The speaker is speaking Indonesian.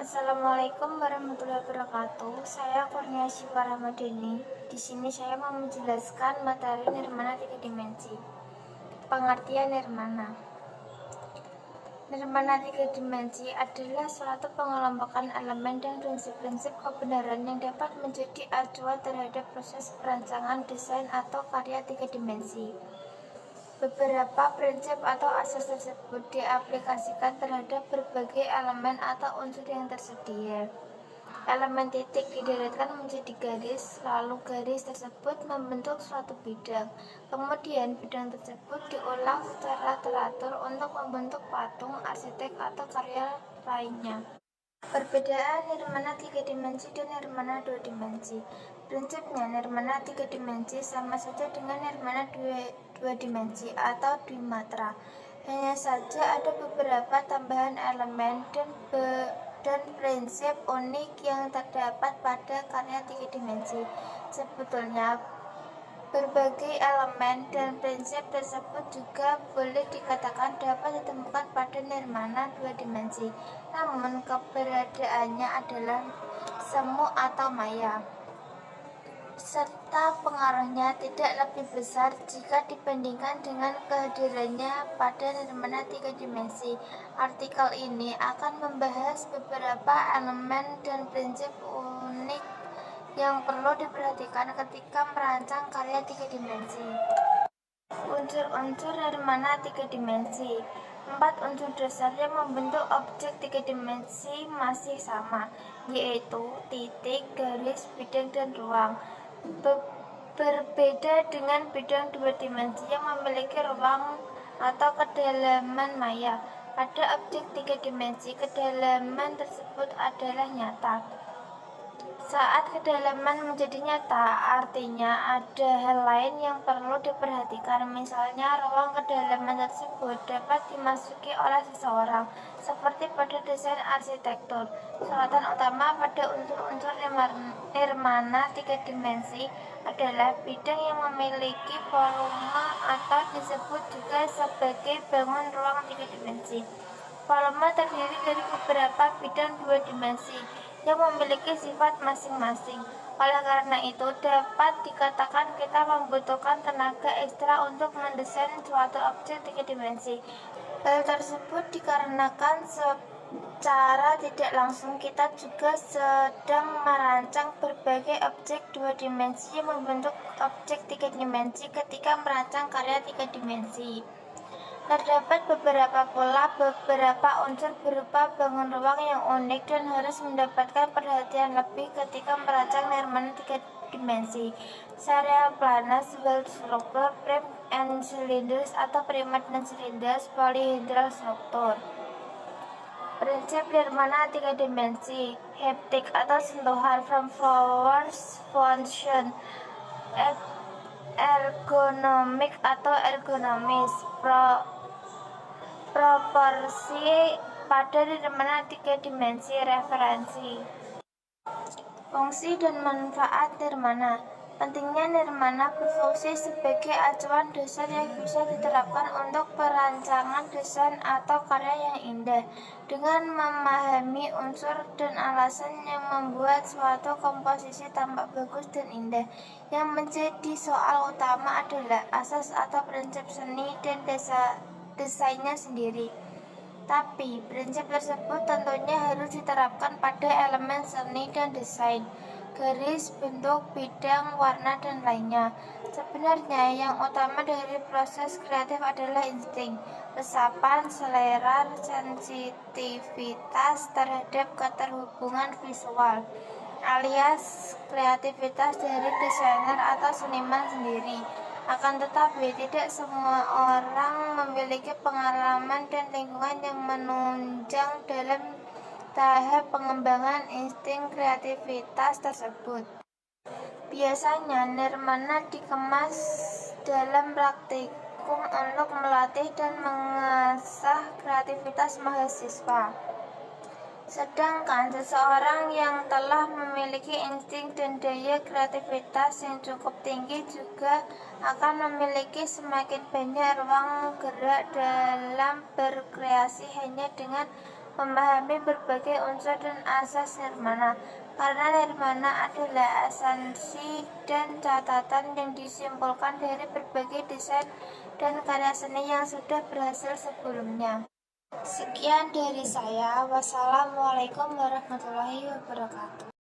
Assalamualaikum warahmatullahi wabarakatuh. Saya Kurniasih Ramadhani. Di sini saya mau menjelaskan materi nirmana tiga dimensi. Pengertian nirmana. Nirmana tiga dimensi adalah suatu pengelompokan elemen dan prinsip-prinsip kebenaran yang dapat menjadi acuan terhadap proses perancangan, desain, atau karya tiga dimensi. Beberapa prinsip atau asas tersebut diaplikasikan terhadap berbagai elemen atau unsur yang tersedia. Elemen titik dideretkan menjadi garis, lalu garis tersebut membentuk suatu bidang. Kemudian bidang tersebut diulang secara teratur untuk membentuk patung, arsitek, atau karya lainnya. Perbedaan nirmana tiga dimensi dan nirmana dua dimensi. Prinsipnya, nirmana tiga dimensi sama saja dengan nirmana dua dimensi atau dwimatra. Hanya saja ada beberapa tambahan elemen dan prinsip unik yang terdapat pada karya tiga dimensi. Sebetulnya, berbagai elemen dan prinsip tersebut juga boleh dikatakan dapat ditemukan pada nirmana dua dimensi, namun keberadaannya adalah semu atau maya, serta pengaruhnya tidak lebih besar jika dibandingkan dengan kehadirannya pada nirmana tiga dimensi. Artikel ini akan membahas beberapa elemen dan prinsip unik yang perlu diperhatikan ketika merancang karya tiga dimensi. Unsur-unsur nirmana tiga dimensi. 4 unsur dasar yang membentuk objek tiga dimensi masih sama, yaitu titik, garis, bidang, dan ruang. Berbeda dengan bidang dua dimensi yang memiliki ruang atau kedalaman maya. Pada objek tiga dimensi, kedalaman tersebut adalah nyata. Saat kedalaman menjadi nyata, artinya ada hal lain yang perlu diperhatikan. Misalnya, ruang kedalaman tersebut dapat dimasuki oleh seseorang, seperti pada desain arsitektur. Sorotan utama pada unsur-unsur nirmana tiga dimensi adalah bidang yang memiliki volume atau disebut juga sebagai bangun ruang tiga dimensi. Volume terdiri dari beberapa bidang dua dimensi yang memiliki sifat masing-masing. Oleh karena itu, dapat dikatakan kita membutuhkan tenaga ekstra untuk mendesain suatu objek tiga dimensi. Hal tersebut dikarenakan secara tidak langsung kita juga sedang merancang berbagai objek dua dimensi yang membentuk objek tiga dimensi ketika merancang karya tiga dimensi. Terdapat beberapa unsur berupa bangun ruang yang unik dan harus mendapatkan perhatian lebih ketika merancang nirmana tiga dimensi. Serial planas, wheel struktur, frame and cylinders atau primat dan cylinders, polyhedral struktur. Prinsip nirmana tiga dimensi. Haptik atau sentuhan, from flowers, function, ergonomik atau ergonomis, proporsi pada nirmana tiga dimensi. Referensi. Fungsi dan manfaat nirmana. Pentingnya nirmana berfungsi sebagai acuan dasar yang bisa diterapkan untuk perancangan desain atau karya yang indah. Dengan memahami unsur dan alasan yang membuat suatu komposisi tampak bagus dan indah, yang menjadi soal utama adalah asas atau prinsip seni dan desainnya sendiri. Tapi, prinsip tersebut tentunya harus diterapkan pada elemen seni dan desain, garis, bentuk, bidang, warna, dan lainnya. Sebenarnya, yang utama dari proses kreatif adalah insting, resapan, selera, sensitivitas terhadap keterhubungan visual, alias kreativitas dari desainer atau seniman sendiri. Akan tetapi, tidak semua orang memiliki pengalaman dan lingkungan yang menunjang dalam tahap pengembangan insting kreativitas tersebut. Biasanya, nirmana dikemas dalam praktikum untuk melatih dan mengasah kreativitas mahasiswa. Sedangkan seseorang yang telah memiliki insting dan daya kreativitas yang cukup tinggi juga akan memiliki semakin banyak ruang gerak dalam berkreasi hanya dengan memahami berbagai unsur dan asas nirmana, karena nirmana adalah esensi dan catatan yang disimpulkan dari berbagai desain dan karya seni yang sudah berhasil sebelumnya. Sekian dari saya. Wassalamualaikum warahmatullahi wabarakatuh.